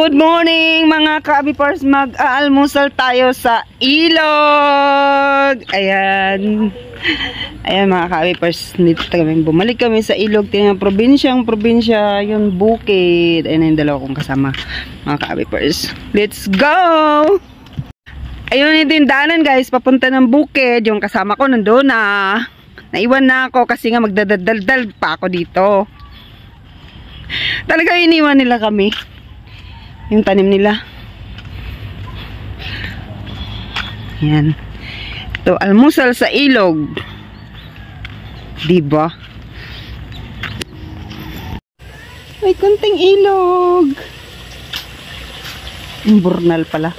Good morning mga ka-abipars, mag-aalmusal tayo sa ilog. Ayan. Ayan mga ka-abipars, dito kami bumalik kami sa ilog. Tingnan probinsya, yun bukid. Ayan yung dalawa kong kasama mga ka-abipars. Let's go! Ayun yung daanan guys, papunta ng bukid. Yung kasama ko nandun na. Naiwan na ako kasi nga magdadaldal pa ako dito. Talaga iniwan nila kami. Yung tanim nila. Yan. Ito, almusal sa ilog. Diba? May kunting ilog. Imburnal pala.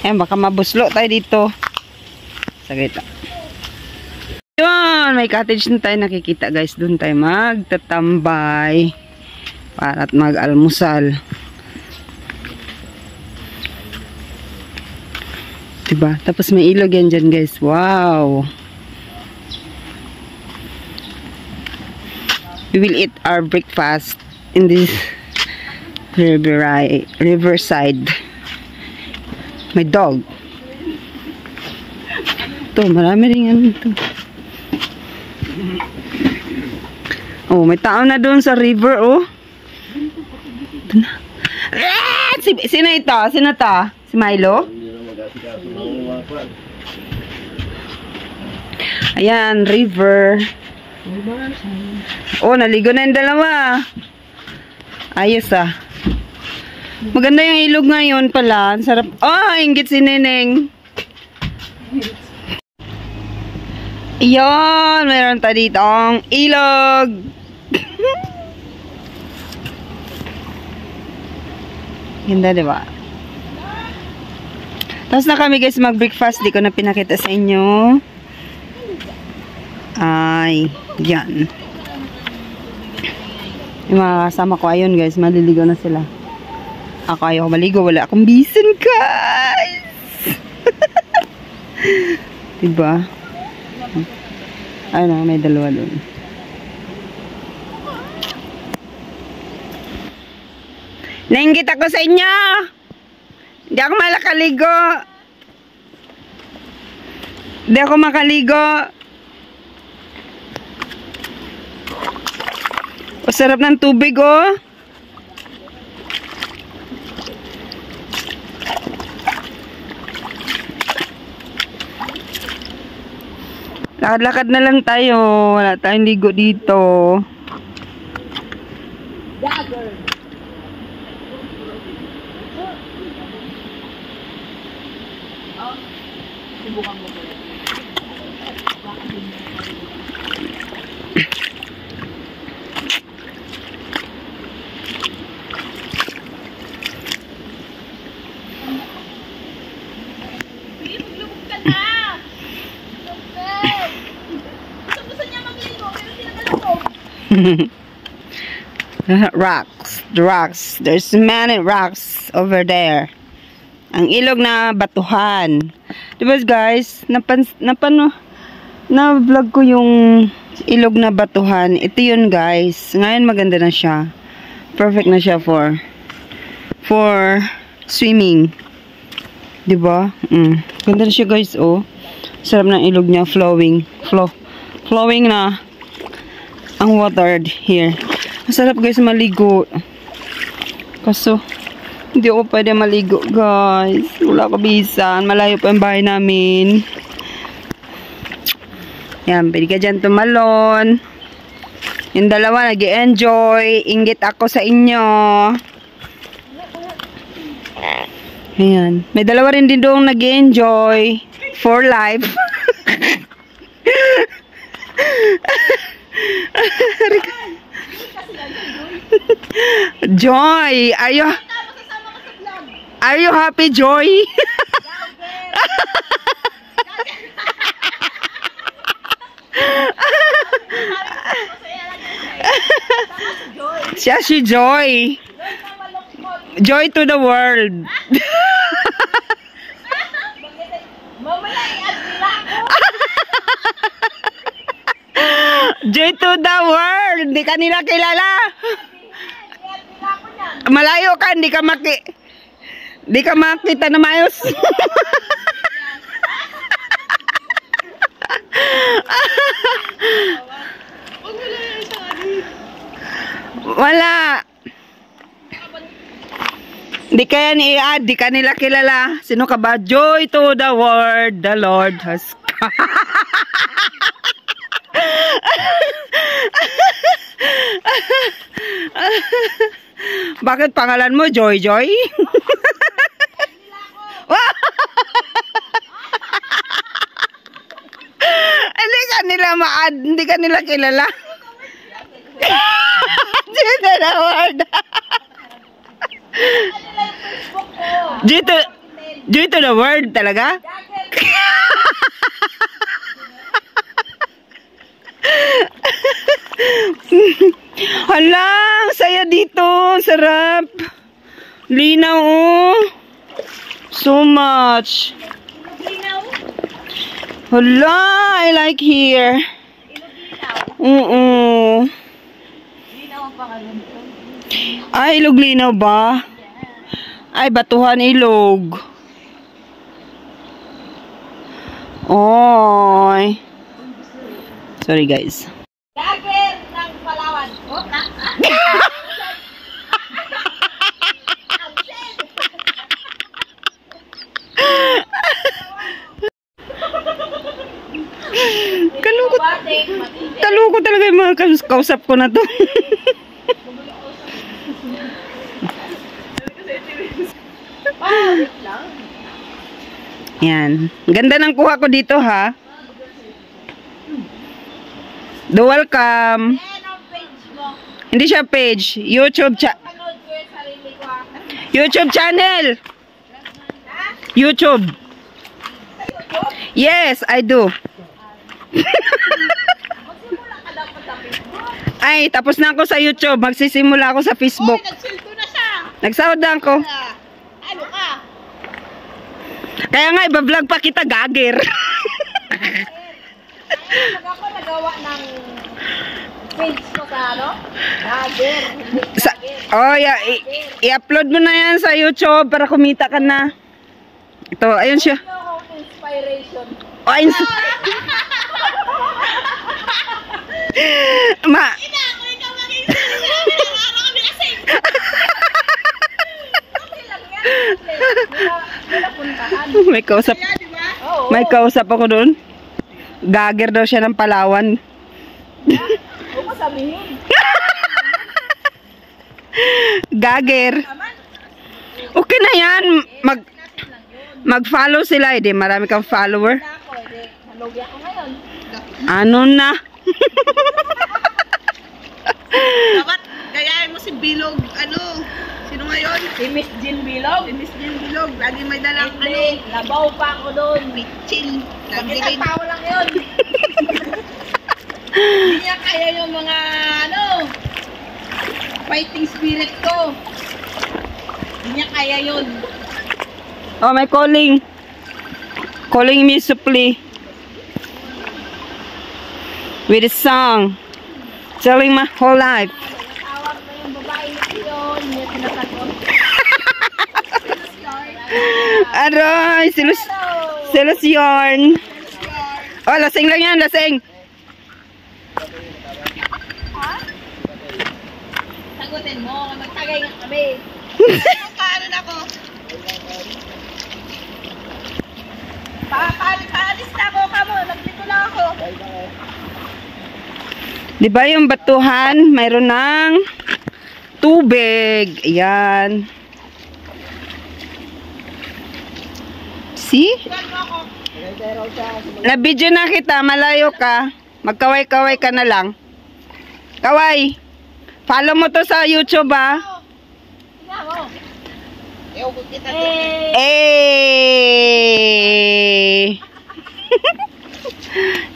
Ayan, baka mabuslo tayo dito. Saglit lang. Yun, may cottage na tayo nakikita guys. Doon tayo magtatambay para at mag-almusal. Diba? Tapos may ilog yan dyan guys. Wow! We will eat our breakfast in this riverside. May dog. Ito, marami rin yan ito. Oh, may tao na doon sa river, oh. Ito na. Ah! Sino ito? Sino ito? Si Milo? Ayan, river. Oh, naligo na yung dalawa. Ayos, ah. Maganda yung ilog ngayon pala. Ang sarap. Oh, inggit si Neneng. Iyon, meron tayo ditong ilog. Ganda, diba? Tapos na kami guys mag-breakfast. Di ko na pinakita sa inyo. Ay, yan. Yung mga kasama ko, ayun guys, maliligaw na sila. Ako ayaw maligo, wala akong bisan guys. Diba? Ayun, may dalawa doon. Nainggit ako sa inyo. Hindi ako makaligo. Hindi ako makaligo. O, sarap ng tubig, oh. Lakad-lakad na lang tayo. Wala tayong ligo dito. Rocks. There's many rocks over there. Ang ilog na batuhan. Diba guys, na-vlog ko yung ilog na batuhan. Ito yun guys. Ngayon maganda na siya. Perfect na siya for swimming. Diba? Ganda na siya guys, oh. Sarap ng ilog niya, flowing na ang water here. Masarap guys maligo. Kaso hindi ako pwede maligo guys. Wala ko bisan. Malayo pa yung bahay namin. Yan, pwede ka dyan tumalon. Yung dalawa nag-i-enjoy. Inggit ako sa inyo. Ayan. May dalawa rin din doong nag-i-enjoy. For life. Joy, are you happy, Joy? Siya si Joy. Joy to the world. Mamaya i-add. Joy to the world. di ka nila kilala. Malayo ka, di ka makita na mayos. Wala. Di kaya ni-add, di ka nila kilala. Sino ka ba? Joy to the world, the Lord has Bakit pangalan mo Joy Joy? Hindi ka nila ma-add, hindi ka nila kilala. Joy to the world. Joy to the world talaga? Hala, saya dito. Sarap. Linaw, oh. So much. Hala, I like here. Ay, ilog linaw ba? Ay, batuhan ilog. Oy. Sorry guys. Gager ng Palawan. Taluko talaga yung mga kausap ko na to. Yan. Ganda ng kuha ko dito ha. Do welcome. Hindi siya page. YouTube channel. YouTube. Yes, I do. Ay, tapos na ako sa YouTube. Magsisimula ako sa Facebook. Nagsahod na ako. Ano ka? Kaya nga, iba-vlog pa kita, gager. Pag ako nagawa ng page ko sa ano? Gager. Oh, yeah, i-upload mo na yan sa YouTube para kumita ka na. Ito, ayun siya. Inspiration. Oh, Ma. May kausap. May kausap ako doon. Gager daw siya ng Palawan. Huwag mo sabihin. Gager. Okay na yan. Mag-follow sila. Hindi, marami kang follower. Nalugi ako ngayon. Ano na? Dapat gayahin mo si Bilog. Ano? Sino ngayon? Si Miss Jean Bilog. Si Miss Jean Bilog. Lagi may dalang ano. Labaw pa ako doon. Mitchell. Isang tao lang yun. Hindi niya kaya yung mga ano fighting spirit ko. Hindi niya kaya yun. Oh, may calling. Calling me supply. With a song. Telling my whole life. Tawag na yung babae yun. Hindi tinatakot. Aroy, silos yarn. Oh, lasing lang yan, lasing. Ha? Sagutin mo. Magtagay nga kami. Paano na ako? Paalis na ako kamo. Nagdito na ako. Diba yung batuhan, mayroon ng tubig. Ayan. See? Na-video na kita, malayo ka. Magkaway-kaway ka na lang. Kaway. Follow mo to sa YouTube ha.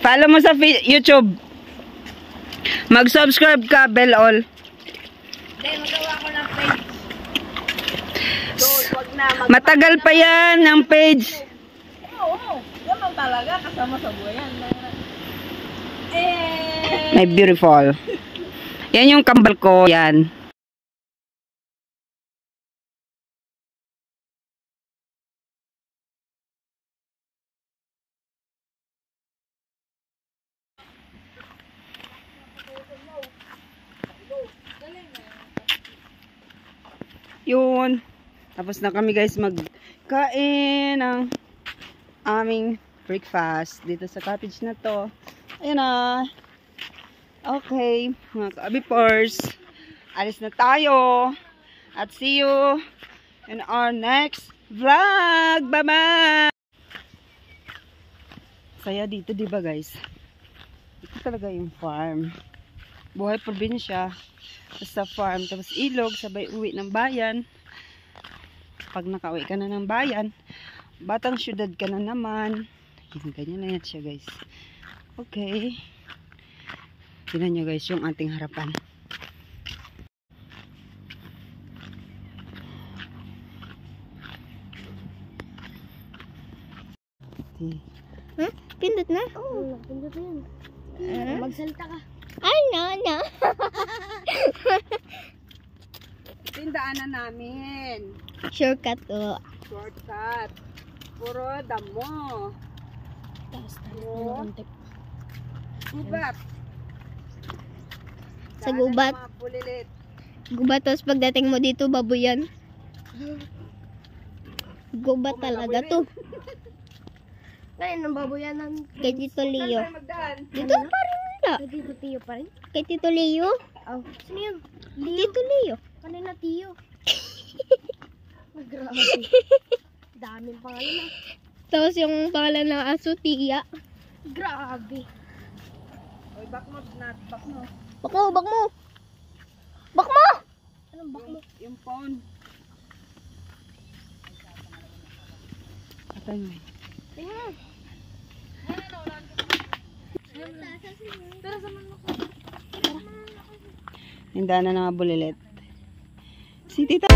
Follow mo sa YouTube. Mag-subscribe ka, bell all. Hindi, magawa ko ng page. Wag na. Matagal pa yan ang page. Oo, yan talaga. Kasama sa buhay yan. My beautiful. Yan yung kambal ko. Yan. Yun. Tapos na kami guys magkain ng aming breakfast dito sa cottage na to. Ayan na. Okay, mga ka-abipers. Alis na tayo. At see you in our next vlog. Bye-bye! Saya dito, diba guys? Ito talaga yung farm. Buhay probinsya. Sa farm. Tapos ilog, sabay uwi ng bayan. Pag nakauwi ka na ng bayan, batang syudad ka na naman. Ganyan na yan siya guys. Okay. Tingnan nyo guys yung ating harapan. Huh? Pindot na? Oo, pindot na yun. Magsalita ka. Ay, no. Ito yung daanan namin. Shortcut to. Shortcut. Puro damo. Gubat. Sa gubat. Daanan ng mga bulilit. Gubat, tapos pagdating mo dito, baboyan. Gubat talaga to. Ngayon, ang baboyanan. Kay Tito Leo. Dito pa rin nila. Kay Tito Tio pa rin? Kay Tito Leo. Oh, sino yun? Tito Leo. Kanina Tio. Grabe. Daming pangalan na. Tapos yung pangalan ng aso, Tia. Grabe. Oy, back mo. Bak mo. Anong bak mo? Yung phone. Patay mo. Tingnan. Yung daanan ng mga bulilit. Si Tita.